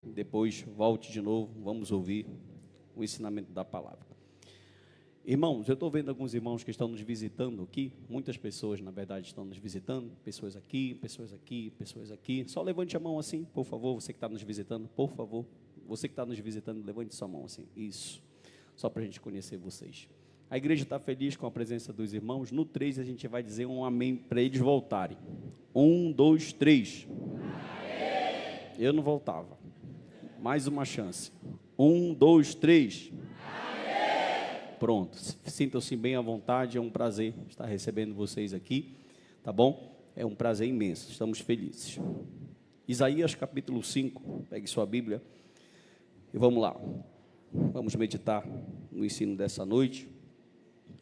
depois volte de novo, vamos ouvir o ensinamento da palavra. Irmãos, eu estou vendo alguns irmãos que estão nos visitando aqui, muitas pessoas, na verdade, estão nos visitando, pessoas aqui, pessoas aqui, pessoas aqui. Só levante a mão assim, por favor, você que está nos visitando, por favor. Você que está nos visitando, levante sua mão assim, isso, só para a gente conhecer vocês. A igreja está feliz com a presença dos irmãos. No 3 a gente vai dizer um amém para eles voltarem. 1, 2, 3. Amém. Eu não voltava. Mais uma chance. 1, 2, 3. Amém. Pronto. Sintam-se bem à vontade. É um prazer estar recebendo vocês aqui. Tá bom? É um prazer imenso. Estamos felizes. Isaías capítulo 5. Pegue sua Bíblia. E vamos lá. Vamos meditar no ensino dessa noite.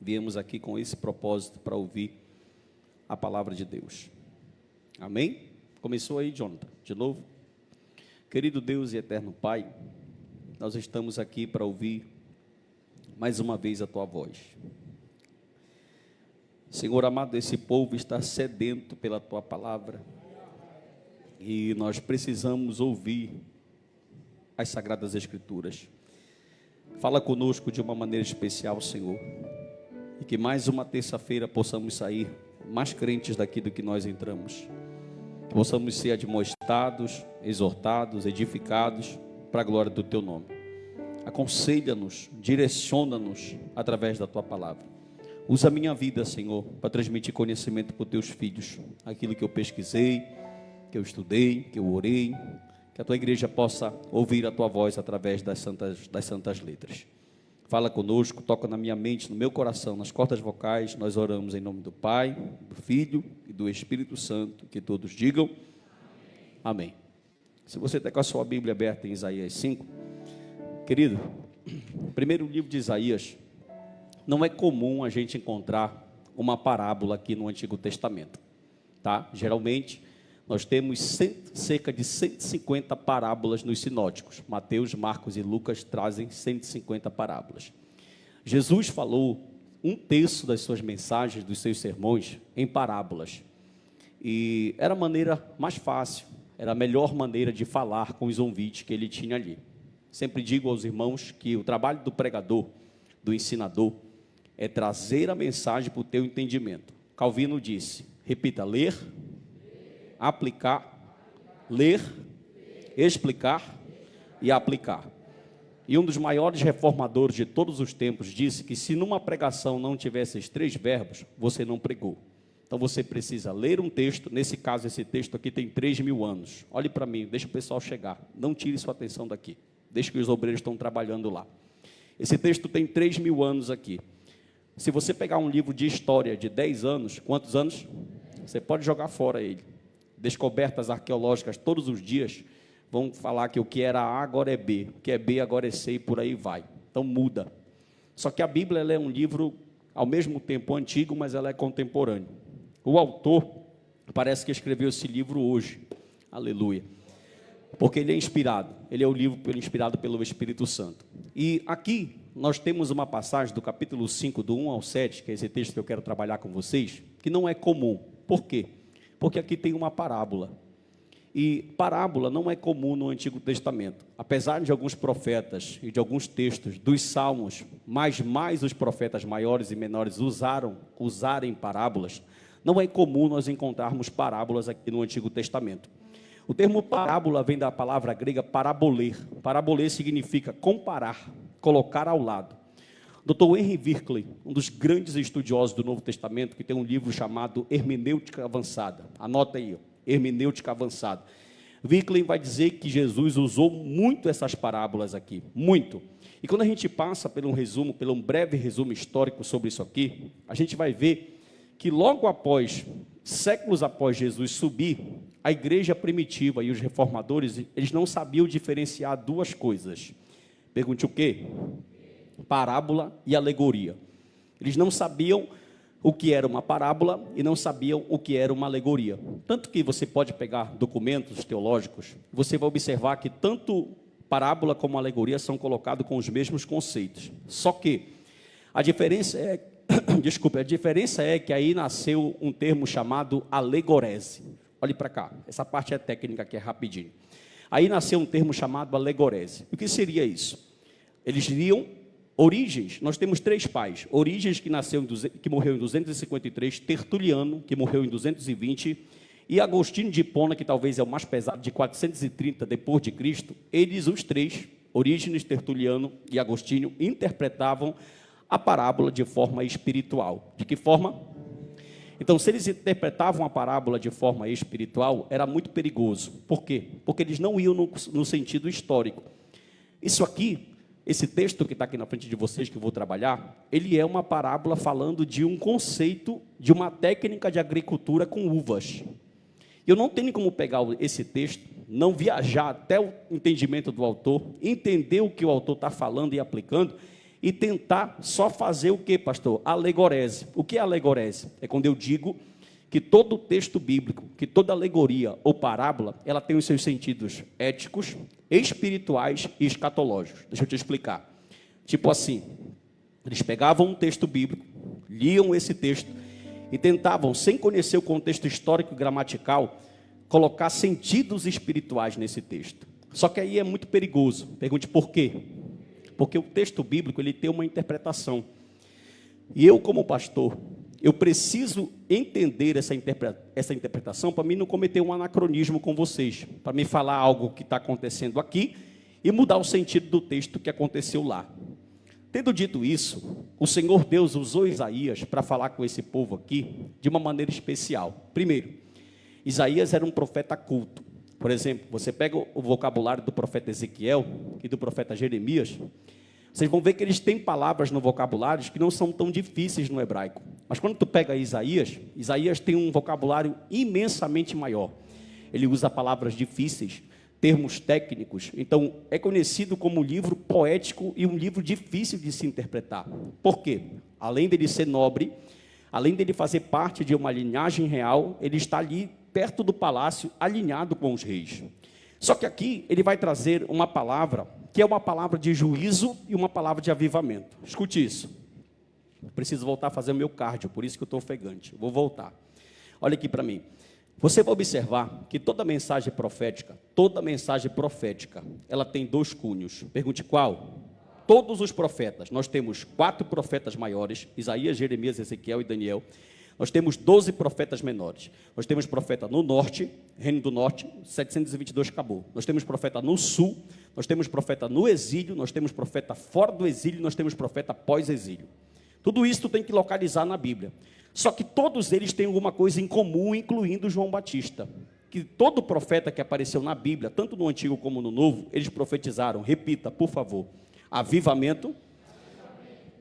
Viemos aqui com esse propósito para ouvir a palavra de Deus. Amém? Começou aí, Jonathan, de novo. Querido Deus e eterno Pai, nós estamos aqui para ouvir mais uma vez a Tua voz. Senhor amado, esse povo está sedento pela Tua palavra e nós precisamos ouvir as Sagradas Escrituras. Fala conosco de uma maneira especial, Senhor. E que mais uma terça-feira possamos sair mais crentes daqui do que nós entramos. Que possamos ser admoestados, exortados, edificados para a glória do Teu nome. Aconselha-nos, direciona-nos através da Tua palavra. Usa a minha vida, Senhor, para transmitir conhecimento para os Teus filhos. Aquilo que eu pesquisei, que eu estudei, que eu orei. Que a Tua igreja possa ouvir a Tua voz através das santas letras. Fala conosco, toca na minha mente, no meu coração, nas cordas vocais. Nós oramos em nome do Pai, do Filho e do Espírito Santo. Que todos digam amém. Se você está com a sua Bíblia aberta em Isaías 5, querido, primeiro livro de Isaías, não é comum a gente encontrar uma parábola aqui no Antigo Testamento, tá? Geralmente, nós temos cerca de 150 parábolas nos sinóticos. Mateus, Marcos e Lucas trazem 150 parábolas. Jesus falou um terço das suas mensagens, dos seus sermões, em parábolas. E era a maneira mais fácil, era a melhor maneira de falar com os ouvintes que ele tinha ali. Sempre digo aos irmãos que o trabalho do pregador, do ensinador, é trazer a mensagem para o teu entendimento. Calvino disse, repita, ler, aplicar, ler, explicar e aplicar. E um dos maiores reformadores de todos os tempos disse que se numa pregação não tivesse esses 3 verbos, você não pregou. Então você precisa ler um texto, nesse caso esse texto aqui tem 3.000 anos. Olhe para mim, deixa o pessoal chegar, não tire sua atenção daqui, deixa que os obreiros estão trabalhando lá. Esse texto tem 3.000 anos aqui. Se você pegar um livro de história de 10 anos, quantos anos? Você pode jogar fora ele. Descobertas arqueológicas todos os dias vão falar que o que era A agora é B, o que é B agora é C e por aí vai. Então muda. Só que a Bíblia ela é um livro ao mesmo tempo antigo, mas ela é contemporâneo. O autor parece que escreveu esse livro hoje. Aleluia. Porque ele é inspirado. Ele é o livro inspirado pelo Espírito Santo. E aqui nós temos uma passagem do capítulo 5, do 1 ao 7, que é esse texto que eu quero trabalhar com vocês, que não é comum. Por quê? Porque aqui tem uma parábola, e parábola não é comum no Antigo Testamento, apesar de alguns profetas e de alguns textos dos Salmos, mas mais os profetas maiores e menores usarem parábolas, não é comum nós encontrarmos parábolas aqui no Antigo Testamento. O termo parábola vem da palavra grega paraboler. Paraboler significa comparar, colocar ao lado. Dr. Henry Virkler, um dos grandes estudiosos do Novo Testamento, que tem um livro chamado Hermenêutica Avançada. Anota aí, Hermenêutica Avançada. Virkler vai dizer que Jesus usou muito essas parábolas aqui, muito. E quando a gente passa por um breve resumo histórico sobre isso aqui, a gente vai ver que logo após, séculos após Jesus subir, a igreja primitiva e os reformadores, eles não sabiam diferenciar 2 coisas. Pergunte o quê? Parábola e alegoria. Eles não sabiam o que era uma parábola e não sabiam o que era uma alegoria. Tanto que você pode pegar documentos teológicos, você vai observar que tanto parábola como alegoria são colocados com os mesmos conceitos. Só que a diferença é que aí nasceu um termo chamado alegorese. Olhe para cá, essa parte é técnica aqui, é rapidinho. Aí nasceu um termo chamado alegorese. O que seria isso? Eles diriam Orígenes. Nós temos 3 pais. Orígenes, que morreu em 253, Tertuliano, que morreu em 220, e Agostinho de Hipona, que talvez é o mais pesado, de 430 depois de Cristo. Eles, os 3, Orígenes, Tertuliano e Agostinho, interpretavam a parábola de forma espiritual. De que forma? Então, se eles interpretavam a parábola de forma espiritual, era muito perigoso. Por quê? Porque eles não iam no sentido histórico. Isso aqui, esse texto que está aqui na frente de vocês, que eu vou trabalhar, ele é uma parábola falando de um conceito, de uma técnica de agricultura com uvas. Eu não tenho como pegar esse texto, não viajar até o entendimento do autor, entender o que o autor está falando e aplicando, e tentar só fazer o que, pastor? Alegorese. O que é alegorese? É quando eu digo que todo texto bíblico, que toda alegoria ou parábola, ela tem os seus sentidos éticos, espirituais e escatológicos. Deixa eu te explicar. Tipo assim, eles pegavam um texto bíblico, liam esse texto e tentavam, sem conhecer o contexto histórico e gramatical, colocar sentidos espirituais nesse texto. Só que aí é muito perigoso. Pergunte por quê? Porque o texto bíblico ele tem uma interpretação. E eu, como pastor, eu preciso entender essa interpretação para mim não cometer um anacronismo com vocês, para me falar algo que está acontecendo aqui e mudar o sentido do texto que aconteceu lá. Tendo dito isso, o Senhor Deus usou Isaías para falar com esse povo aqui de uma maneira especial. Primeiro, Isaías era um profeta culto. Por exemplo, você pega o vocabulário do profeta Ezequiel e do profeta Jeremias, vocês vão ver que eles têm palavras no vocabulário que não são tão difíceis no hebraico. Mas quando tu pega Isaías, Isaías tem um vocabulário imensamente maior. Ele usa palavras difíceis, termos técnicos. Então, é conhecido como um livro poético e um livro difícil de se interpretar. Por quê? Além dele ser nobre, além dele fazer parte de uma linhagem real, ele está ali perto do palácio, alinhado com os reis. Só que aqui ele vai trazer uma palavra, que é uma palavra de juízo e uma palavra de avivamento. Escute isso. Preciso voltar a fazer o meu cardio, por isso que eu estou ofegante. Vou voltar. Olha aqui para mim. Você vai observar que toda mensagem profética, ela tem 2 cunhos. Pergunte qual? Todos os profetas. Nós temos 4 profetas maiores, Isaías, Jeremias, Ezequiel e Daniel. Nós temos 12 profetas menores. Nós temos profeta no norte, Reino do Norte, 722 acabou. Nós temos profeta no sul, nós temos profeta no exílio, nós temos profeta fora do exílio, nós temos profeta pós-exílio. Tudo isso tu tem que localizar na Bíblia. Só que todos eles têm alguma coisa em comum, incluindo João Batista. Que todo profeta que apareceu na Bíblia, tanto no Antigo como no Novo, eles profetizaram, repita, por favor, avivamento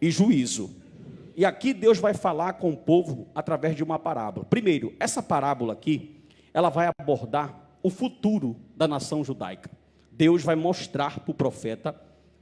e juízo. E aqui Deus vai falar com o povo através de uma parábola. Primeiro, essa parábola aqui, ela vai abordar o futuro da nação judaica. Deus vai mostrar para o profeta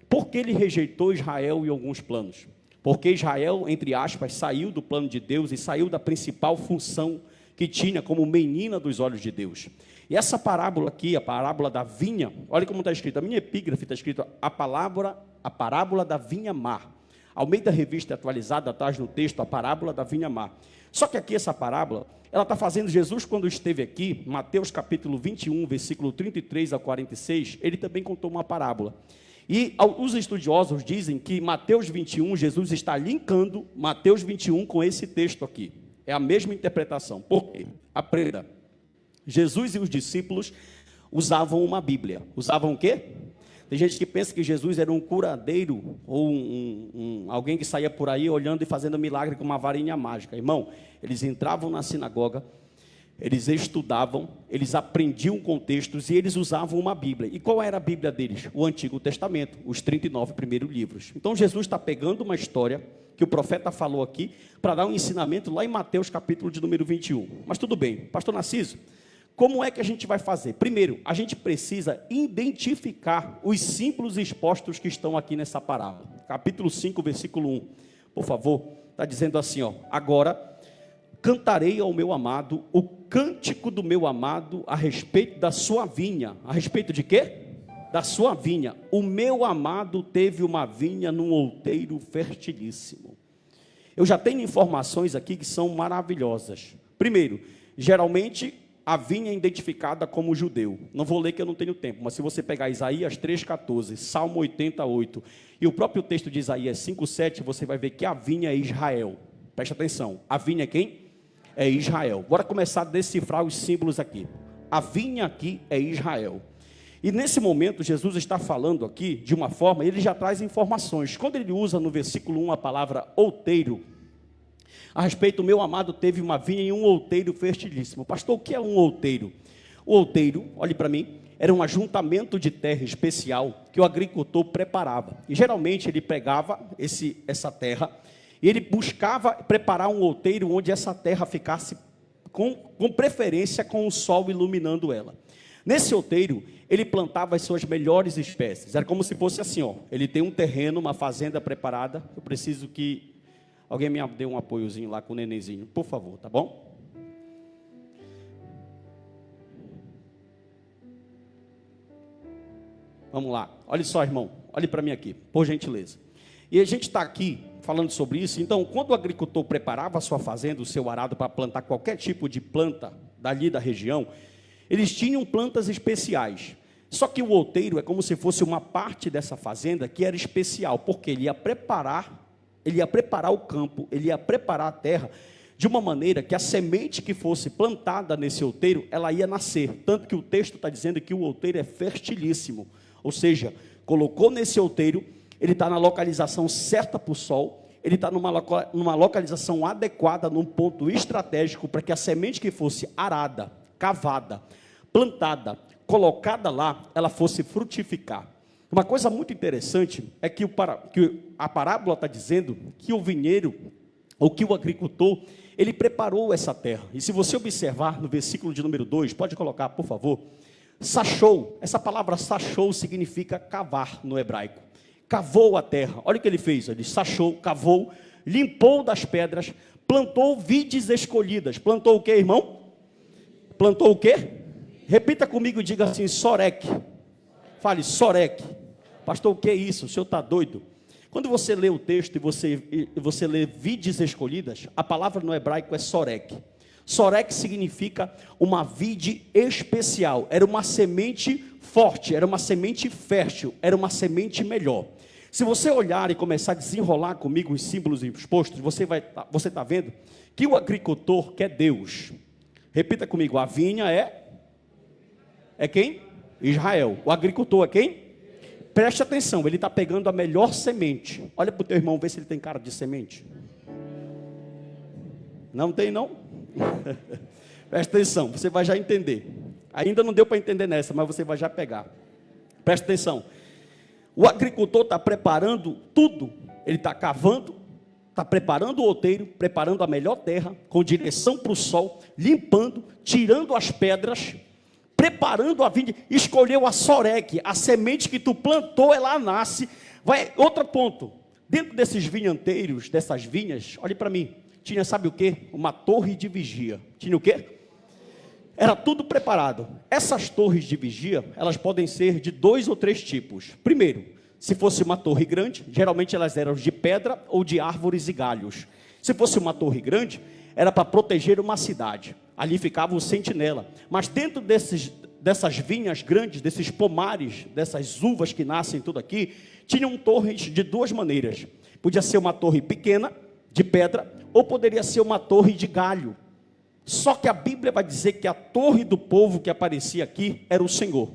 por que ele rejeitou Israel em alguns planos. Porque Israel, entre aspas, saiu do plano de Deus e saiu da principal função que tinha como menina dos olhos de Deus. E essa parábola aqui, a parábola da vinha, olha como está escrito, a minha epígrafe está escrito a parábola da vinha mar. Almeida Revista Atualizada, atrás no texto, a parábola da vinha mar. Só que aqui essa parábola, ela está fazendo Jesus quando esteve aqui, Mateus capítulo 21, versículo 33 a 46, ele também contou uma parábola. E os estudiosos dizem que Mateus 21, Jesus está linkando Mateus 21 com esse texto aqui. É a mesma interpretação. Por quê? Aprenda. Jesus e os discípulos usavam uma Bíblia. Usavam o quê? Tem gente que pensa que Jesus era um curadeiro ou alguém que saía por aí olhando e fazendo milagre com uma varinha mágica. Irmão, eles entravam na sinagoga, eles estudavam, eles aprendiam contextos e eles usavam uma Bíblia. E qual era a Bíblia deles? O Antigo Testamento, os 39 primeiros livros. Então Jesus está pegando uma história que o profeta falou aqui para dar um ensinamento lá em Mateus capítulo de número 21. Mas tudo bem, pastor Narciso, como é que a gente vai fazer? Primeiro, a gente precisa identificar os símbolos expostos que estão aqui nessa parábola. Capítulo 5, versículo 1. Por favor, está dizendo assim, ó. Agora, cantarei ao meu amado o cântico do meu amado a respeito da sua vinha. A respeito de quê? Da sua vinha. O meu amado teve uma vinha num outeiro fertilíssimo. Eu já tenho informações aqui que são maravilhosas. Primeiro, geralmente a vinha é identificada como judeu. Não vou ler que eu não tenho tempo, mas se você pegar Isaías 3,14, Salmo 88 e o próprio texto de Isaías 5,7, você vai ver que a vinha é Israel. Preste atenção, a vinha é quem? É Israel. Bora começar a decifrar os símbolos aqui. A vinha aqui é Israel. E nesse momento, Jesus está falando aqui de uma forma, ele já traz informações. Quando ele usa no versículo 1 a palavra outeiro, a respeito, meu amado teve uma vinha e um outeiro fertilíssimo. Pastor, o que é um outeiro? O outeiro, olhe para mim, era um ajuntamento de terra especial que o agricultor preparava. E geralmente ele pegava essa terra e ele buscava preparar um outeiro onde essa terra ficasse com preferência com o sol iluminando ela. Nesse outeiro, ele plantava as suas melhores espécies. Era como se fosse assim, ó, ele tem um terreno, uma fazenda preparada. Eu preciso que alguém me dê um apoiozinho lá com o nenenzinho, por favor, tá bom? Vamos lá, olha só, irmão, olhe para mim aqui, por gentileza. E a gente está aqui falando sobre isso. Então, quando o agricultor preparava a sua fazenda, o seu arado para plantar qualquer tipo de planta dali da região, eles tinham plantas especiais. Só que o outeiro é como se fosse uma parte dessa fazenda que era especial, porque ele ia preparar o campo, ele ia preparar a terra de uma maneira que a semente que fosse plantada nesse outeiro, ela ia nascer. Tanto que o texto está dizendo que o outeiro é fertilíssimo. Ou seja, colocou nesse outeiro, ele está na localização certa para o sol, ele está numa localização adequada, num ponto estratégico, para que a semente que fosse arada, cavada, plantada, colocada lá, ela fosse frutificar. Uma coisa muito interessante é que a parábola está dizendo que o vinheiro, ou que o agricultor, ele preparou essa terra. E se você observar no versículo de número 2, pode colocar, por favor, sachou. Essa palavra sachou significa cavar no hebraico. Cavou a terra. Olha o que ele fez. Ele sachou, cavou, limpou das pedras, plantou vides escolhidas. Plantou o que, irmão? Plantou o quê? Repita comigo e diga assim, sorek. Fale, sorek. Pastor, o que é isso? O senhor está doido? Quando você lê o texto e você lê vides escolhidas, a palavra no hebraico é sorek. Sorek significa uma vide especial. Era uma semente forte, era uma semente fértil, era uma semente melhor. Se você olhar e começar a desenrolar comigo os símbolos expostos, você está vendo que o agricultor quer Deus. Repita comigo, a vinha é quem? Israel. O agricultor é quem? Preste atenção, ele está pegando a melhor semente. Olha para o teu irmão, vê se ele tem cara de semente. Não tem, não? Preste atenção, você vai já entender. Ainda não deu para entender nessa, mas você vai já pegar. Preste atenção. O agricultor está preparando tudo. Ele está cavando, está preparando o outeiro, preparando a melhor terra, com direção para o sol, limpando, tirando as pedras, preparando a vinha, escolheu a sorek, a semente que tu plantou, ela nasce. Outro ponto, dentro desses vinhanteiros, dessas vinhas, olhe para mim, tinha, sabe o quê? Uma torre de vigia. Tinha o quê? Era tudo preparado. Essas torres de vigia, elas podem ser de 2 ou 3 tipos. Primeiro, se fosse uma torre grande, geralmente elas eram de pedra ou de árvores e galhos. Se fosse uma torre grande, era para proteger uma cidade. Ali ficava um sentinela. Mas dentro dessas vinhas grandes, desses pomares, dessas uvas que nascem tudo aqui, tinham torres de 2 maneiras. Podia ser uma torre pequena, de pedra, ou poderia ser uma torre de galho. Só que a Bíblia vai dizer que a torre do povo que aparecia aqui era o Senhor.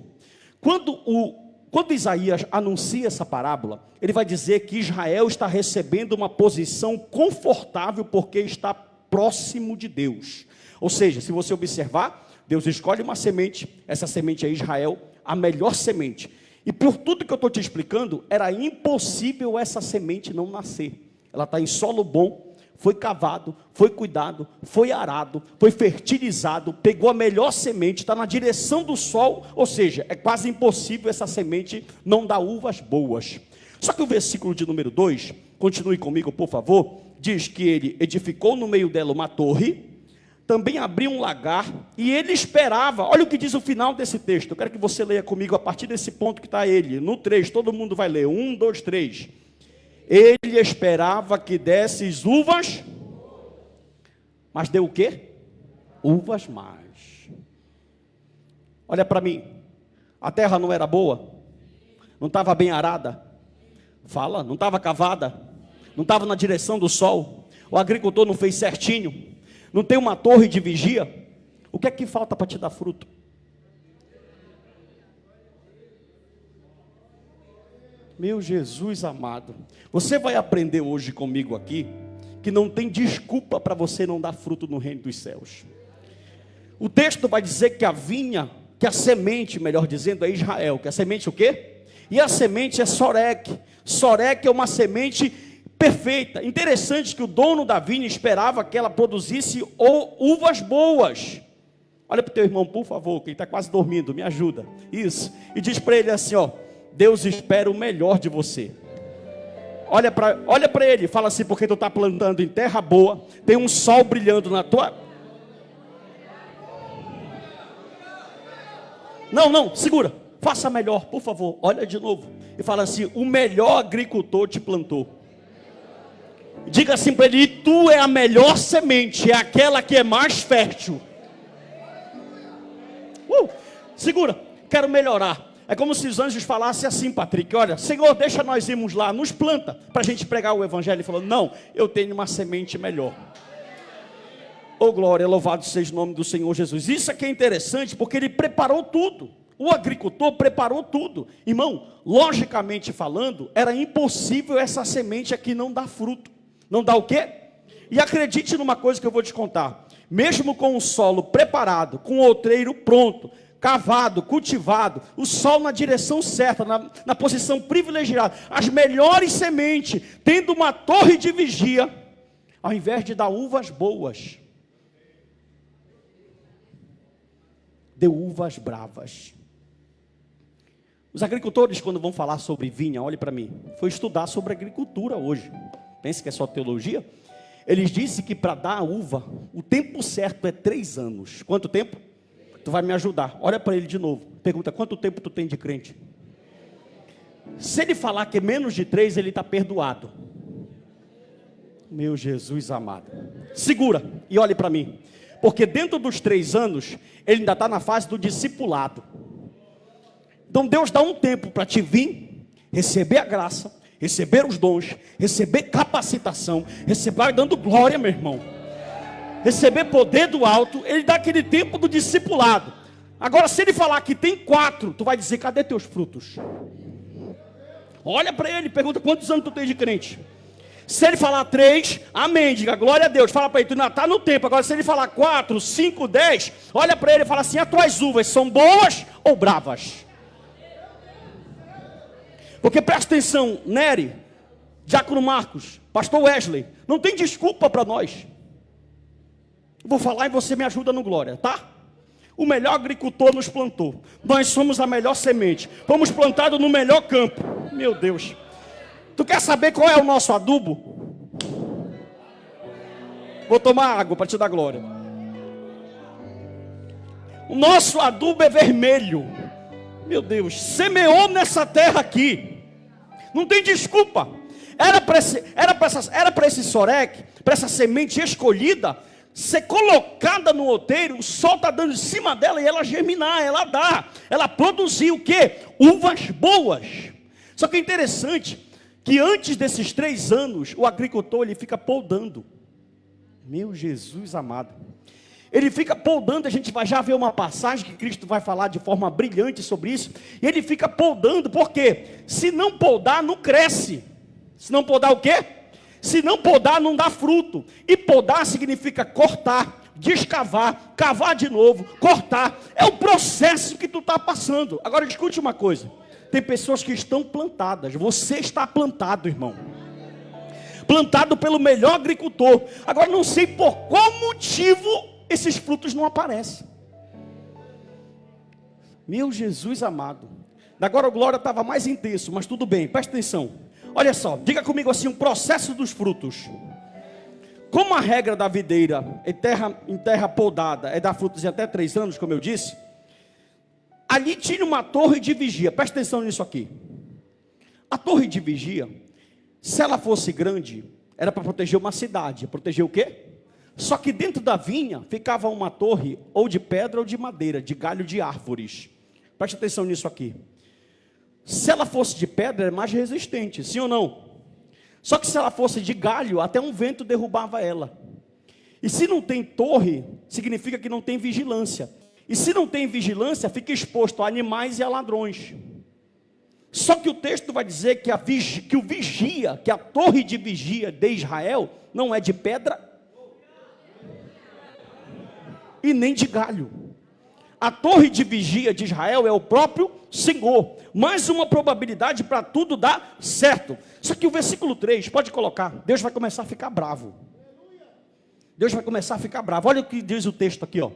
Quando Isaías anuncia essa parábola, ele vai dizer que Israel está recebendo uma posição confortável porque está próximo de Deus. Ou seja, se você observar, Deus escolhe uma semente, essa semente é Israel, a melhor semente. E por tudo que eu estou te explicando, era impossível essa semente não nascer. Ela está em solo bom, foi cavado, foi cuidado, foi arado, foi fertilizado, pegou a melhor semente, está na direção do sol, ou seja, é quase impossível essa semente não dar uvas boas. Só que o versículo de número 2, continue comigo por favor, diz que ele edificou no meio dela uma torre, também abriu um lagar, e ele esperava, olha o que diz o final desse texto, eu quero que você leia comigo a partir desse ponto que está ele, no 3, todo mundo vai ler, 1, 2, 3, ele esperava que desses uvas, mas deu o quê? Uvas mais. Olha para mim, a terra não era boa? Não estava bem arada? Fala, não estava cavada? Não estava na direção do sol? O agricultor não fez certinho? Não tem uma torre de vigia? O que é que falta para te dar fruto? Meu Jesus amado, você vai aprender hoje comigo aqui, que não tem desculpa para você não dar fruto no reino dos céus. O texto vai dizer que a vinha, que a semente, melhor dizendo, é Israel. Que a semente o quê? E a semente é Sorek. Sorek é uma semente perfeita. Interessante que o dono da vinha esperava que ela produzisse uvas boas. Olha para o teu irmão, por favor, que ele está quase dormindo, me ajuda. Isso. E diz para ele assim, ó: Deus espera o melhor de você. Olha para ele, fala assim, porque tu está plantando em terra boa, tem um sol brilhando na tua... Não, segura. Faça melhor, por favor. Olha de novo. E fala assim: o melhor agricultor te plantou. Diga assim para ele: e tu é a melhor semente, é aquela que é mais fértil. Segura, quero melhorar. É como se os anjos falassem assim, Patrick: olha, Senhor, deixa nós irmos lá, nos planta, para a gente pregar o evangelho. Ele falou: não, eu tenho uma semente melhor. Oh glória, louvado seja o nome do Senhor Jesus. Isso aqui é interessante, porque ele preparou tudo. O agricultor preparou tudo. Irmão, logicamente falando, era impossível essa semente aqui não dar fruto. Não dá o quê? E acredite numa coisa que eu vou te contar. Mesmo com o solo preparado, com o outreiro pronto, cavado, cultivado, o sol na direção certa, na posição privilegiada, as melhores sementes, tendo uma torre de vigia, ao invés de dar uvas boas, deu uvas bravas. Os agricultores, quando vão falar sobre vinha, olhe para mim, foi estudar sobre agricultura hoje. Pense que é só teologia. Eles dizem que para dar a uva, o tempo certo é 3 anos. Quanto tempo? Tu vai me ajudar. Olha para ele de novo. Pergunta: quanto tempo tu tem de crente? Se ele falar que é menos de 3, ele está perdoado. Meu Jesus amado. Segura e olhe para mim. Porque dentro dos 3 anos, ele ainda está na fase do discipulado. Então Deus dá um tempo para te vir, receber a graça, receber os dons, receber capacitação, receber dando glória, meu irmão. Receber poder do alto, ele dá aquele tempo do discipulado. Agora, se ele falar que tem 4, tu vai dizer: cadê teus frutos? Olha para ele, pergunta: quantos anos tu tem de crente? Se ele falar 3, amém, diga glória a Deus. Fala para ele: tu ainda está no tempo. Agora, se ele falar 4, 5, 10, olha para ele e fala assim: as tuas uvas são boas ou bravas? Porque presta atenção, Nery, Diácono Marcos, Pastor Wesley, não tem desculpa para nós. Vou falar e você me ajuda no glória, tá? O melhor agricultor nos plantou. Nós somos a melhor semente. Fomos plantados no melhor campo. Meu Deus. Tu quer saber qual é o nosso adubo? Vou tomar água para te dar glória. O nosso adubo é vermelho. Meu Deus. Semeou nessa terra aqui. Não tem desculpa. Era para esse sorek, para essa semente escolhida, ser colocada no outeiro, o sol está dando em cima dela e ela germinar, ela produzir o quê? Uvas boas. Só que é interessante que antes desses 3 anos, o agricultor ele fica podando. Meu Jesus amado. Ele fica podando, a gente vai já ver uma passagem que Cristo vai falar de forma brilhante sobre isso. E ele fica podando, por quê? Se não podar, não cresce. Se não podar o quê? Se não podar, não dá fruto. E podar significa cortar, descavar, cavar de novo, cortar. É o processo que tu está passando. Agora escute uma coisa. Tem pessoas que estão plantadas. Você está plantado, irmão. Plantado pelo melhor agricultor. Agora não sei por qual motivo esses frutos não aparecem. Meu Jesus amado. Agora a glória estava mais intenso, mas tudo bem, presta atenção. Olha só, diga comigo assim: o processo dos frutos. Como a regra da videira em terra podada é dar frutos em até 3 anos, como eu disse, ali tinha uma torre de vigia. Presta atenção nisso aqui. A torre de vigia, se ela fosse grande, era para proteger uma cidade. Proteger o quê? Só que dentro da vinha ficava uma torre, ou de pedra ou de madeira, de galho de árvores. Preste atenção nisso aqui. Se ela fosse de pedra, é mais resistente, sim ou não? Só que se ela fosse de galho, até um vento derrubava ela. E se não tem torre, significa que não tem vigilância. E se não tem vigilância, fica exposto a animais e a ladrões. Só que o texto vai dizer que o vigia, que a torre de vigia de Israel, não é de pedra e nem de galho. A torre de vigia de Israel é o próprio Senhor. Mais uma probabilidade para tudo dar certo. Só que o versículo 3, pode colocar, Deus vai começar a ficar bravo. Deus vai começar a ficar bravo. Olha o que diz o texto aqui, ó.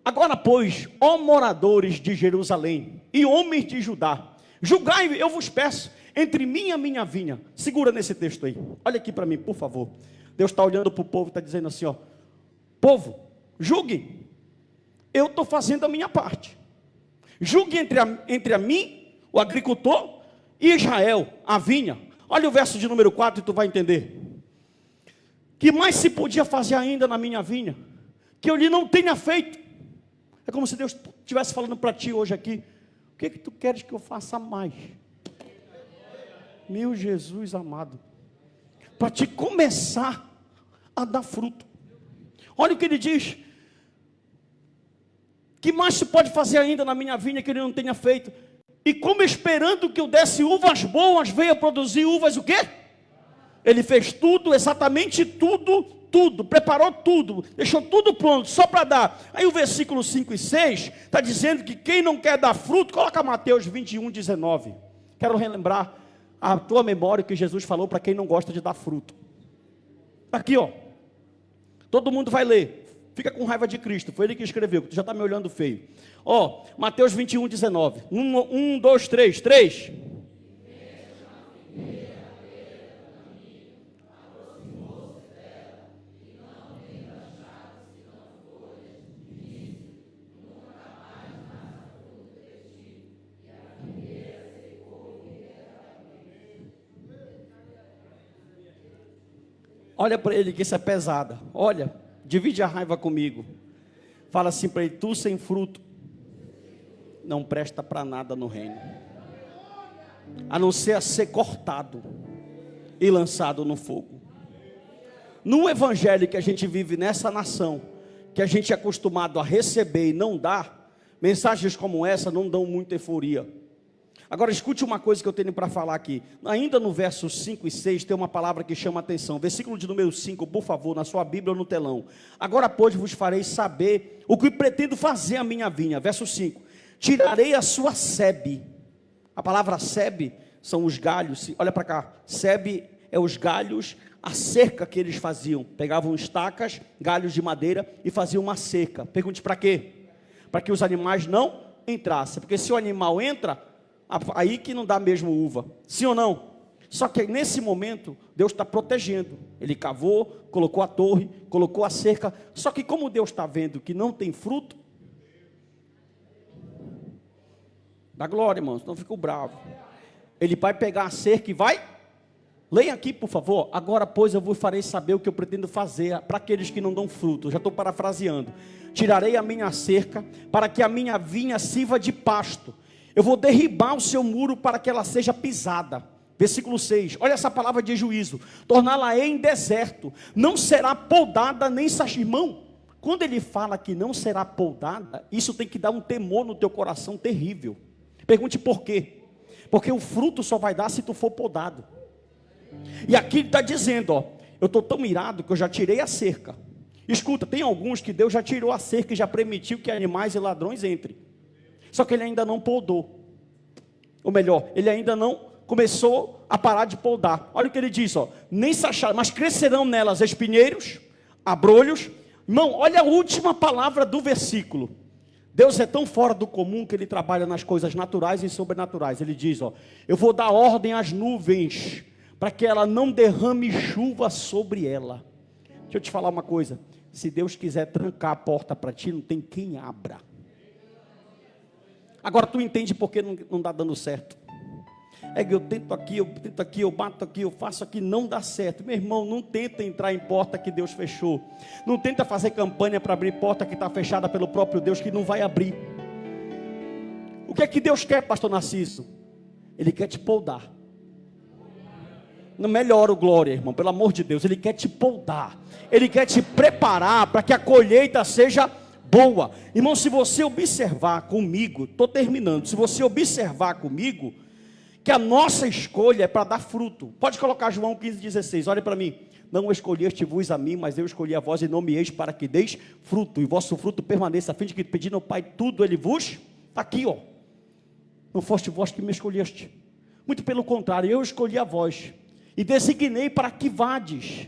Agora, pois, ó moradores de Jerusalém e homens de Judá, julgai, eu vos peço, entre mim e a minha vinha. Segura nesse texto aí. Olha aqui para mim, por favor. Deus está olhando para o povo e está dizendo assim, ó. Povo, julgue. Eu estou fazendo a minha parte. Julgue entre a mim, o agricultor, e Israel, a vinha. Olha o verso de número 4 e tu vai entender. Que mais se podia fazer ainda na minha vinha, que eu lhe não tenha feito? É como se Deus estivesse falando para ti hoje aqui. O que tu queres que eu faça mais? Meu Jesus amado. Para te começar a dar fruto. Olha o que ele diz. Que mais se pode fazer ainda na minha vinha que ele não tenha feito? E como esperando que eu desse uvas boas, veio a produzir uvas o quê? Ele fez tudo, exatamente tudo, preparou tudo, deixou tudo pronto, só para dar. Aí o versículo 5 e 6 está dizendo que quem não quer dar fruto, coloca Mateus 21, 19. Quero relembrar a tua memória que Jesus falou para quem não gosta de dar fruto. Aqui, ó. Todo mundo vai ler. Fica com raiva de Cristo, foi ele que escreveu, tu já está me olhando feio. Ó, Mateus 21, 19. 1, 2, 3, 3. Olha para ele que isso é pesada. Olha, divide a raiva comigo. Fala assim para ele, tu sem fruto não presta para nada no reino. A não ser a ser cortado e lançado no fogo. No evangelho que a gente vive nessa nação, que a gente é acostumado a receber e não dar, mensagens como essa não dão muita euforia. Agora escute uma coisa que eu tenho para falar aqui. Ainda no versos 5 e 6 tem uma palavra que chama a atenção. Versículo de número 5, por favor, na sua Bíblia ou no telão. Agora, pois, vos farei saber o que pretendo fazer a minha vinha. Verso 5. Tirarei a sua sebe. A palavra sebe são os galhos. Olha para cá. Sebe é os galhos, a cerca que eles faziam. Pegavam estacas, galhos de madeira e faziam uma cerca. Pergunte para quê? Para que os animais não entrassem. Porque se o animal entra, aí que não dá mesmo uva, sim ou não? Só que nesse momento, Deus está protegendo. Ele cavou, colocou a torre, colocou a cerca. Só que como Deus está vendo que não tem fruto, dá glória, irmãos, não fico bravo. Ele vai pegar a cerca e vai. Leia aqui, por favor. Agora, pois, eu vos farei saber o que eu pretendo fazer para aqueles que não dão fruto. Já estou parafraseando. Tirarei a minha cerca para que a minha vinha sirva de pasto. Eu vou derribar o seu muro para que ela seja pisada. Versículo 6, olha essa palavra de juízo. Torná-la-ei em deserto, não será poldada nem irmão. Quando ele fala que não será poldada, isso tem que dar um temor no teu coração terrível. Pergunte por quê? Porque o fruto só vai dar se tu for podado. E aqui ele está dizendo, ó, eu estou tão irado que eu já tirei a cerca. Escuta, tem alguns que Deus já tirou a cerca e já permitiu que animais e ladrões entrem. Só que ele ainda não poldou. Ou melhor, ele ainda não começou a parar de poldar. Olha o que ele diz, ó. Nem se achar, mas crescerão nelas espinheiros, abrolhos. Irmão, olha a última palavra do versículo. Deus é tão fora do comum que ele trabalha nas coisas naturais e sobrenaturais. Ele diz, ó, eu vou dar ordem às nuvens, para que ela não derrame chuva sobre ela. Deixa eu te falar uma coisa. Se Deus quiser trancar a porta para ti, não tem quem abra. Agora tu entende por que não está dando certo. É que eu tento aqui, eu bato aqui, eu faço aqui, não dá certo. Meu irmão, não tenta entrar em porta que Deus fechou. Não tenta fazer campanha para abrir porta que está fechada pelo próprio Deus, que não vai abrir. O que é que Deus quer, pastor Narciso? Ele quer te poldar. Não melhora o glória, irmão, pelo amor de Deus. Ele quer te poldar. Ele quer te preparar para que a colheita seja boa. Irmão, se você observar comigo, estou terminando. Se você observar comigo, que a nossa escolha é para dar fruto. Pode colocar João 15,16, olha para mim. Não escolheste vos a mim, mas eu escolhi a vós e nomeeis para que deis fruto, e vosso fruto permaneça, a fim de que pedindo ao Pai tudo, Ele vos, está aqui, ó. Não foste vós que me escolheste. Muito pelo contrário, eu escolhi a vós, e designei para que vades.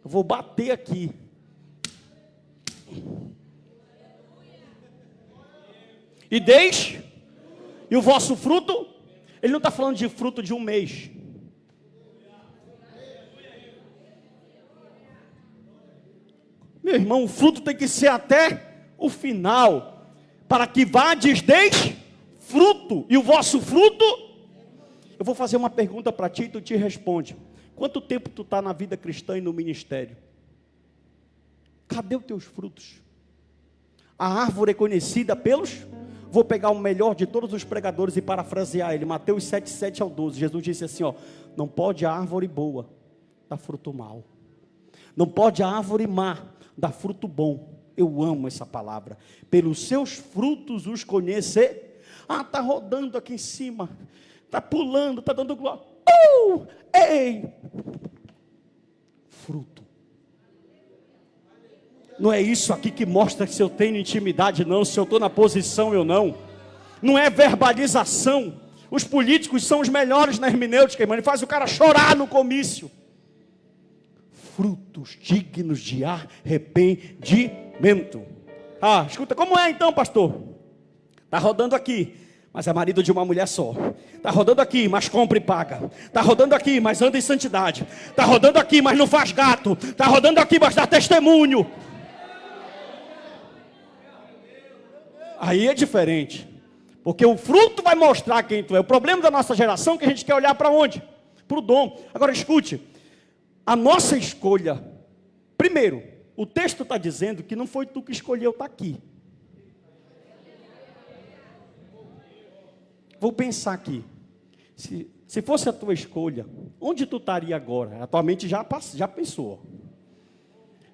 Eu vou bater aqui. E deis, e o vosso fruto, ele não está falando de fruto de um mês. Meu irmão, o fruto tem que ser até o final, para que vades, deis fruto, e o vosso fruto. Eu vou fazer uma pergunta para ti e tu te responde. Quanto tempo tu está na vida cristã e no ministério? Cadê os teus frutos? A árvore é conhecida pelos... Vou pegar o melhor de todos os pregadores e parafrasear ele. Mateus 7, 7 ao 12. Jesus disse assim, ó. Não pode a árvore boa dar fruto mau. Não pode a árvore má dar fruto bom. Eu amo essa palavra. Pelos seus frutos os conhecer. Ah, está rodando aqui em cima. Está pulando, está dando glória. Ei! Fruto. Não é isso aqui que mostra se eu tenho intimidade não, se eu estou na posição ou não. Não é verbalização. Os políticos são os melhores na hermenêutica, irmão. Ele faz o cara chorar no comício. Frutos dignos de arrependimento. Ah, escuta, como é então, pastor? Está rodando aqui, mas é marido de uma mulher só. Está rodando aqui, mas compra e paga. Está rodando aqui, mas anda em santidade. Está rodando aqui, mas não faz gato. Está rodando aqui, mas dá testemunho. Aí é diferente, porque o fruto vai mostrar quem tu é. O problema da nossa geração é que a gente quer olhar para onde? Para o dom. Agora escute, a nossa escolha, primeiro, o texto está dizendo que não foi tu que escolheu estar aqui. Vou pensar aqui, se fosse a tua escolha, onde tu estaria agora? Atualmente já pensou.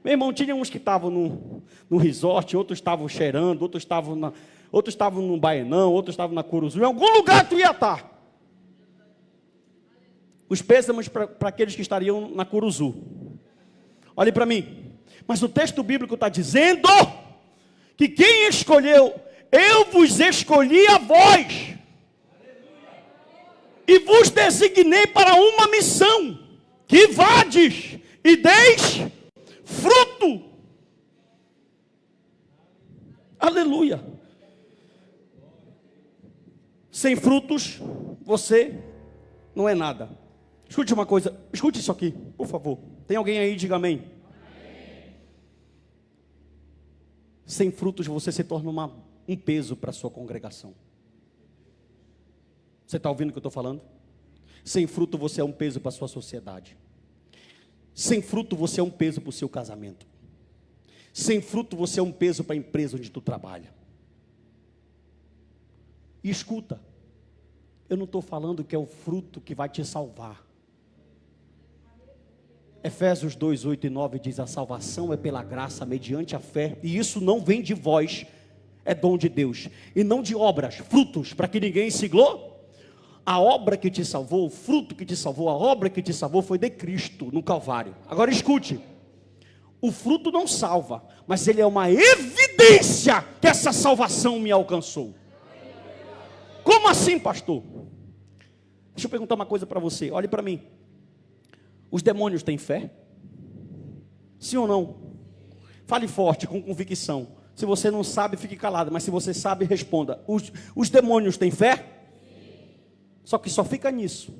Meu irmão, tinha uns que estavam no resort, outros estavam cheirando, outros estavam no Baenão, outros estavam na Curuzu. Em algum lugar tu ia estar. Os pêsames para aqueles que estariam na Curuzu. Olhe para mim. Mas o texto bíblico está dizendo que quem escolheu, eu vos escolhi a vós. E vos designei para uma missão, que vades e deis fruto. Aleluia. Sem frutos, você não é nada. Escute uma coisa, escute isso aqui, por favor. Tem alguém aí, diga amém. Sem frutos, você se torna um peso para a sua congregação. Você está ouvindo o que eu estou falando? Sem fruto, você é um peso para a sua sociedade. Sem fruto, você é um peso para o seu casamento. Sem fruto, você é um peso para a empresa onde tu trabalha. E escuta, eu não estou falando que é o fruto que vai te salvar. Efésios 2, 8 e 9 diz, a salvação é pela graça, mediante a fé, e isso não vem de vós, é dom de Deus, e não de obras, frutos, para que ninguém se glorie. A obra que te salvou, o fruto que te salvou, a obra que te salvou foi de Cristo no Calvário. Agora escute, o fruto não salva, mas ele é uma evidência que essa salvação me alcançou. Como assim, pastor? Deixa eu perguntar uma coisa para você, olhe para mim. Os demônios têm fé? Sim ou não? Fale forte, com convicção. Se você não sabe, fique calado, mas se você sabe, responda. Os demônios têm fé? Só que só fica nisso.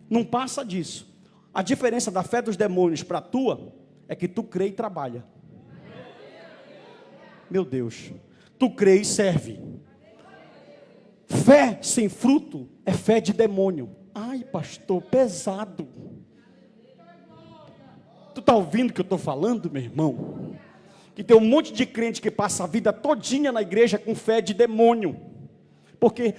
Não passa disso. A diferença da fé dos demônios para a tua é que tu crê e trabalha. Meu Deus. Tu crê e serve. Fé sem fruto é fé de demônio. Ai, pastor, pesado. Tu está ouvindo o que eu estou falando, meu irmão? Que tem um monte de crente que passa a vida todinha na igreja com fé de demônio. Porque,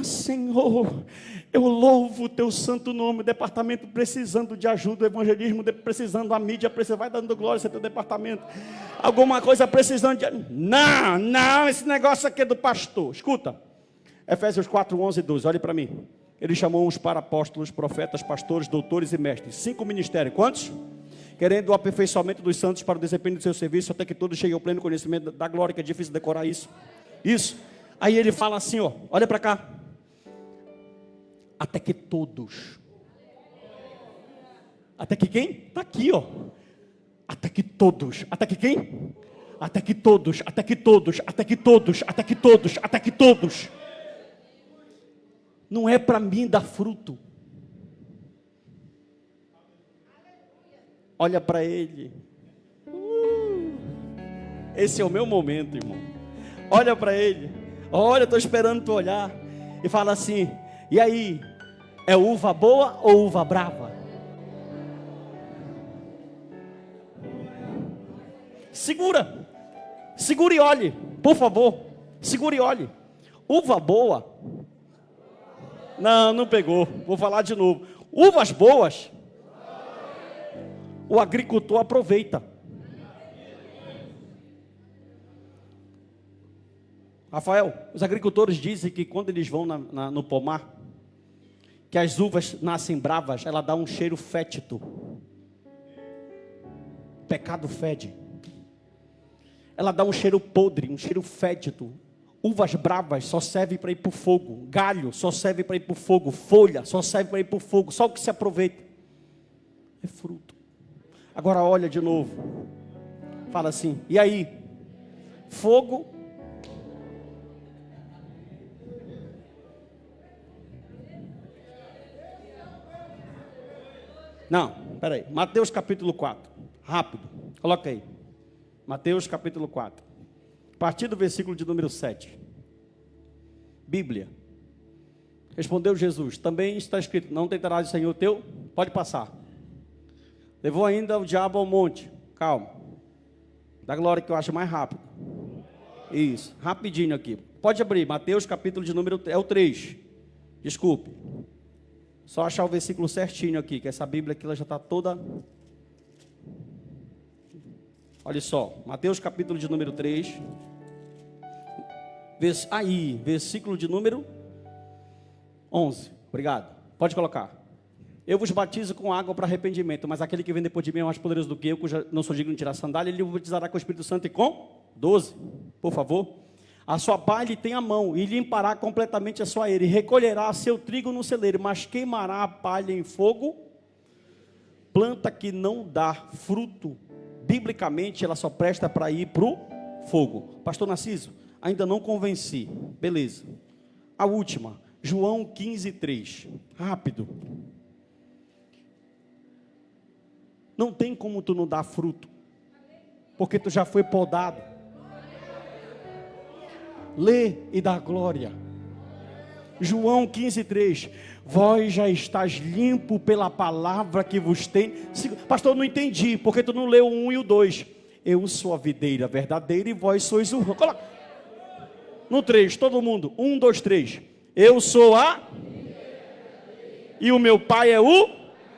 Senhor, eu louvo o teu santo nome, o departamento precisando de ajuda, o evangelismo precisando, a mídia precisando, vai dando glória ao teu departamento. Alguma coisa precisando de... Não, esse negócio aqui é do pastor. Escuta, Efésios 4, 11 e 12, olhe para mim. Ele chamou uns para apóstolos, profetas, pastores, doutores e mestres. 5 ministérios, quantos? Querendo o aperfeiçoamento dos santos para o desempenho do seu serviço, até que todos cheguem ao pleno conhecimento da glória, que é difícil decorar isso. Aí ele fala assim, ó, olha para cá. Até que todos. Até que quem? Está aqui, ó. Até que todos. Até que quem? Até que todos. Até que todos. Até que todos. Até que todos. Até que todos. Não é para mim dar fruto. Olha para ele. Esse é o meu momento, irmão. Olha para ele. Olha, estou esperando tu olhar. E fala assim, e aí? É uva boa ou uva brava? Segura e olhe, por favor. Segura e olhe. Uva boa. Não pegou. Vou falar de novo. Uvas boas, o agricultor aproveita. Rafael, os agricultores dizem que quando eles vão no pomar, que as uvas nascem bravas, ela dá um cheiro fétido. Pecado fede. Ela dá um cheiro podre, um cheiro fétido. Uvas bravas só servem para ir para o fogo. Galho só serve para ir para o fogo. Folha só serve para ir para o fogo. Só o que se aproveita é fruto. Agora olha de novo. Fala assim, e aí? Fogo. Não, peraí. Mateus capítulo 4. Rápido. Coloca aí. Mateus capítulo 4. A partir do versículo de número 7. Bíblia. Respondeu Jesus. Também está escrito, não tentarás o Senhor teu. Pode passar. Levou ainda o diabo ao monte. Calma. Dá glória que eu acho mais rápido. Isso. Rapidinho aqui. Pode abrir. Mateus capítulo de número... É o 3. Desculpe. Só achar o versículo certinho aqui, que essa Bíblia aqui ela já está toda... Olha só, Mateus capítulo de número 3. Versículo de número 11. Obrigado. Pode colocar. Eu vos batizo com água para arrependimento, mas aquele que vem depois de mim é mais poderoso do que eu, cuja não sou digno de tirar a sandália, ele vos batizará com o Espírito Santo e com 12, por favor. A sua pá lhe tem a mão, e limpará completamente a sua eira, e recolherá seu trigo no celeiro, mas queimará a palha em fogo. Planta que não dá fruto, biblicamente, ela só presta para ir para o fogo. Pastor Narciso, ainda não convenci. Beleza. A última, João 15:3. Rápido. Não tem como tu não dar fruto, porque tu já foi podado. Lê e dá glória. João 15:3. Vós já estás limpo pela palavra que vos tem. Pastor, eu não entendi, porque tu não leu o 1 e o 2. Eu sou a videira verdadeira e vós sois o ramo. Coloca. No 3, todo mundo. 1, 2, 3. Eu sou a... E o meu pai é o...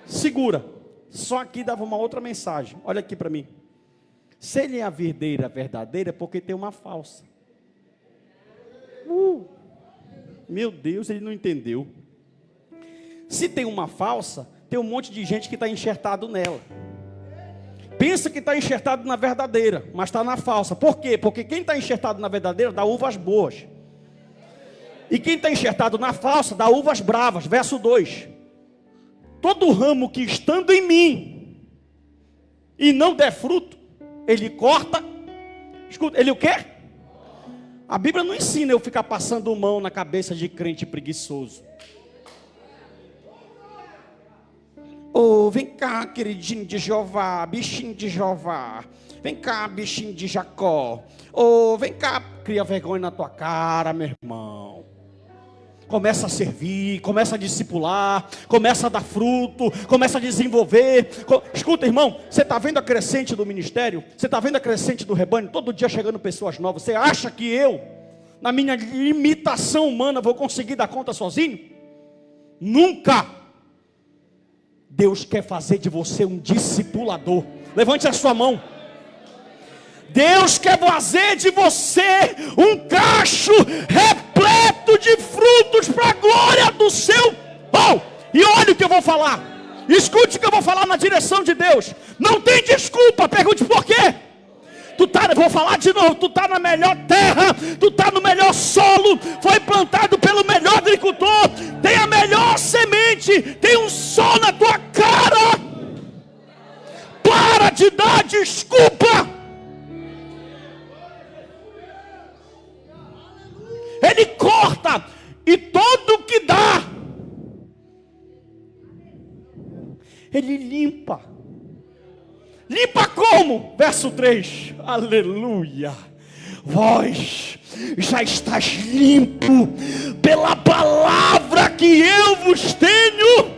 Segura. Só aqui dava uma outra mensagem. Olha aqui para mim. Se ele é a videira verdadeira, é porque tem uma falsa. Meu Deus, ele não entendeu. Se tem uma falsa, tem um monte de gente que está enxertado nela. Pensa que está enxertado na verdadeira, mas está na falsa. Por quê? Porque quem está enxertado na verdadeira dá uvas boas. E quem está enxertado na falsa dá uvas bravas. Verso 2. Todo ramo que estando em mim e não der fruto, ele corta. Escuta, ele o quê? A Bíblia não ensina eu ficar passando mão na cabeça de crente preguiçoso. Oh, vem cá, queridinho de Jeová, bichinho de Jeová. Vem cá, bichinho de Jacó. Oh, vem cá, cria vergonha na tua cara, meu irmão. Começa a servir, começa a discipular, começa a dar fruto, começa a desenvolver. Escuta, irmão, você está vendo a crescente do ministério? Você está vendo a crescente do rebanho? Todo dia chegando pessoas novas. Você acha que eu, na minha limitação humana, vou conseguir dar conta sozinho? Nunca. Deus quer fazer de você um discipulador. Levante a sua mão. Deus quer fazer de você um cacho repleto de frutos para a glória do seu pão. E olha o que eu vou falar. Escute o que eu vou falar na direção de Deus. Não tem desculpa. Pergunte por quê. Vou falar de novo. Tu está na melhor terra. Tu está no melhor solo. Foi plantado pelo melhor agricultor. Tem a melhor semente. Tem um sol na tua cara. Para de dar desculpa. Ele corta e todo que dá, Ele limpa. Limpa como? Verso 3, aleluia. Vós já estás limpo pela palavra que eu vos tenho.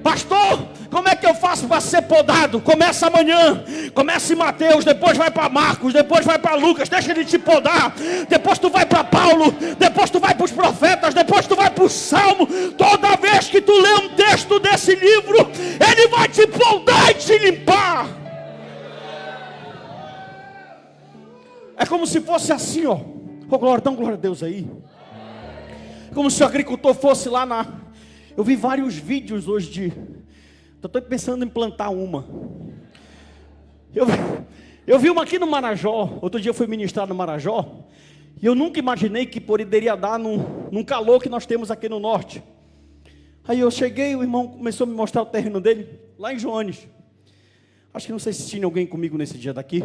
Pastor, como é que eu faço para ser podado? Começa amanhã, começa em Mateus, depois vai para Marcos, depois vai para Lucas, deixa ele te podar, depois tu vai para Paulo, depois tu vai para os profetas, depois tu vai para o Salmo. Toda vez que tu lê um texto desse livro, ele vai te podar e te limpar. É como se fosse assim, ó. Oh, glória, dá glória a Deus aí. Como se o agricultor fosse lá na... Eu vi vários vídeos hoje de... Estou pensando em plantar uma. Eu vi uma aqui no Marajó. Outro dia eu fui ministrar no Marajó. E eu nunca imaginei que poderia dar num calor que nós temos aqui no norte. Aí eu cheguei, o irmão começou a me mostrar o terreno dele, lá em Joanes. Acho que não sei se tinha alguém comigo nesse dia daqui.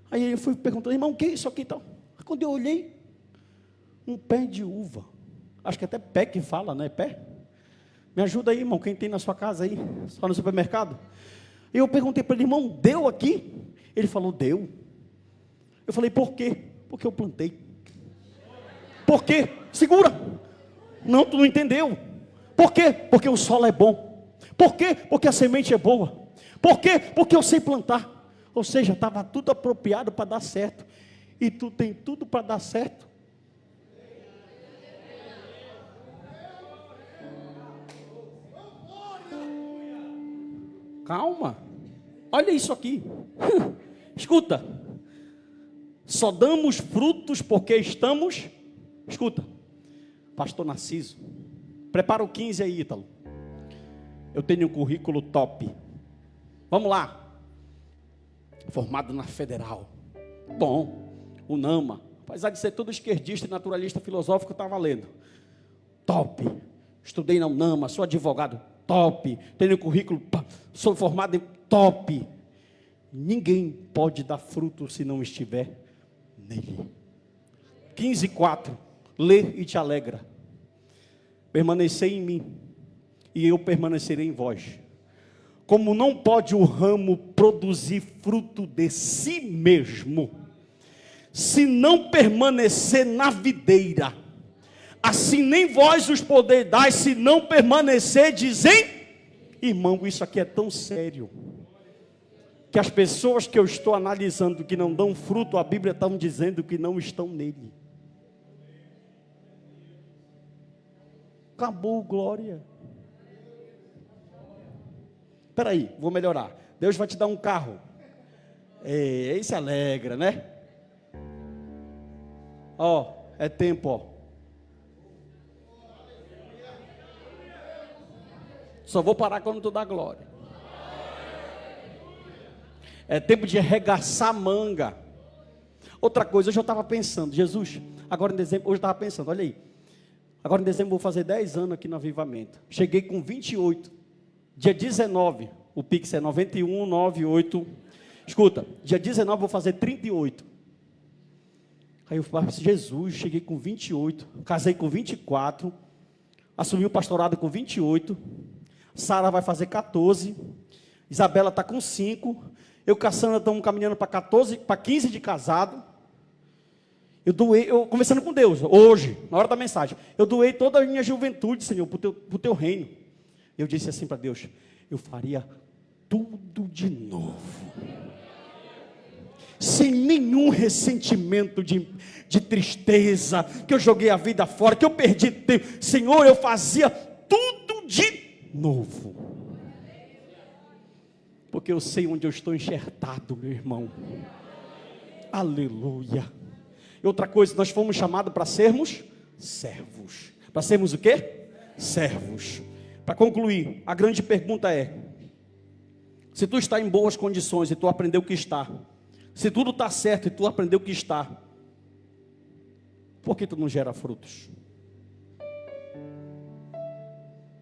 Aí eu fui perguntando, irmão, o que é isso aqui e tal? Quando eu olhei, um pé de uva. Acho que até pé que fala, né? Pé. Me ajuda aí, irmão, quem tem na sua casa aí, só no supermercado. E eu perguntei para ele, irmão, deu aqui? Ele falou, deu. Eu falei, por quê? Porque eu plantei. Por quê? Segura. Não, tu não entendeu. Por quê? Porque o solo é bom. Por quê? Porque a semente é boa. Por quê? Porque eu sei plantar. Ou seja, estava tudo apropriado para dar certo. E tu tem tudo para dar certo. Calma. Olha isso aqui. Escuta. Só damos frutos porque estamos... Escuta. Pastor Narciso. Prepara o 15 aí, Ítalo. Eu tenho um currículo top. Vamos lá. Formado na Federal. Bom. UNAMA. Apesar de ser todo esquerdista e naturalista filosófico, está valendo. Top. Estudei na UNAMA, sou advogado. Top. Tenho currículo, sou formado em top. Ninguém pode dar fruto se não estiver nele. 15:4. Lê e te alegra. Permanecei em mim, e eu permanecerei em vós. Como não pode o ramo produzir fruto de si mesmo, se não permanecer na videira, assim nem vós os podeis dar, se não permanecer, dizem, irmão, isso aqui é tão sério, que as pessoas que eu estou analisando que não dão fruto, a Bíblia está dizendo que não estão nele. Acabou, glória. Espera aí, vou melhorar. Deus vai te dar um carro. Aí se alegra, né? Ó, é tempo, ó. Só vou parar quando tu dá glória. É tempo de arregaçar a manga. Outra coisa, hoje eu estava pensando, Jesus, agora em dezembro, hoje eu estava pensando, olha aí. Agora em dezembro eu vou fazer 10 anos aqui no Avivamento. Cheguei com 28. Dia 19, o Pix é 9198. Escuta, dia 19 eu vou fazer 38. Aí eu falei, Jesus, cheguei com 28. Casei com 24. Assumi o pastorado com 28. Sara vai fazer 14. Isabela está com 5. Eu e Cassandra estamos caminhando para 15 de casado. eu conversando com Deus, hoje, na hora da mensagem, eu doei toda a minha juventude, Senhor, para o teu reino. Eu disse assim para Deus, eu faria tudo de novo. Sem nenhum ressentimento de tristeza, que eu joguei a vida fora, que eu perdi tempo. Senhor, eu fazia tudo de novo. Porque eu sei onde eu estou enxertado, meu irmão. Aleluia. E outra coisa, nós fomos chamados para sermos servos. Para sermos o quê? Servos. Para concluir, a grande pergunta é: se tu está em boas condições e tu aprendeu que está, se tudo está certo e tu aprendeu que está, por que tu não gera frutos?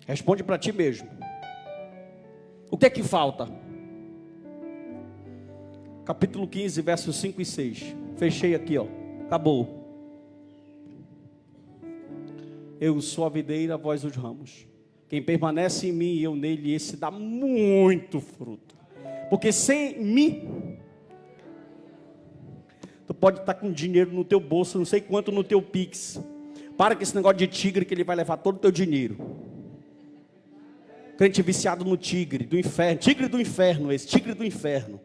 Responde para ti mesmo. O que é que falta? Capítulo 15, versos 5 e 6. Fechei aqui, ó. Acabou. Eu sou a videira, vós os ramos. Quem permanece em mim e eu nele, esse dá muito fruto. Porque sem mim, tu pode estar com dinheiro no teu bolso, não sei quanto no teu Pix. Para com esse negócio de tigre, que ele vai levar todo o teu dinheiro. Crente viciado no tigre do inferno. Tigre do inferno, esse tigre do inferno.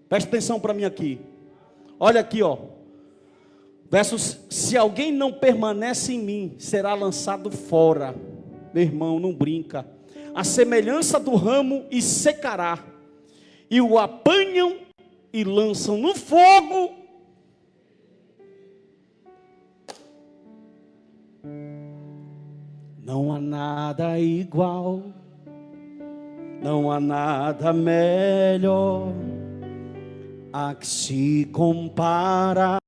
Presta atenção para mim aqui. Olha aqui, ó. Versos: se alguém não permanece em mim, será lançado fora. Meu irmão, não brinca. A semelhança do ramo e secará. E o apanham e lançam no fogo. Não há nada igual. Não há nada melhor a que se compara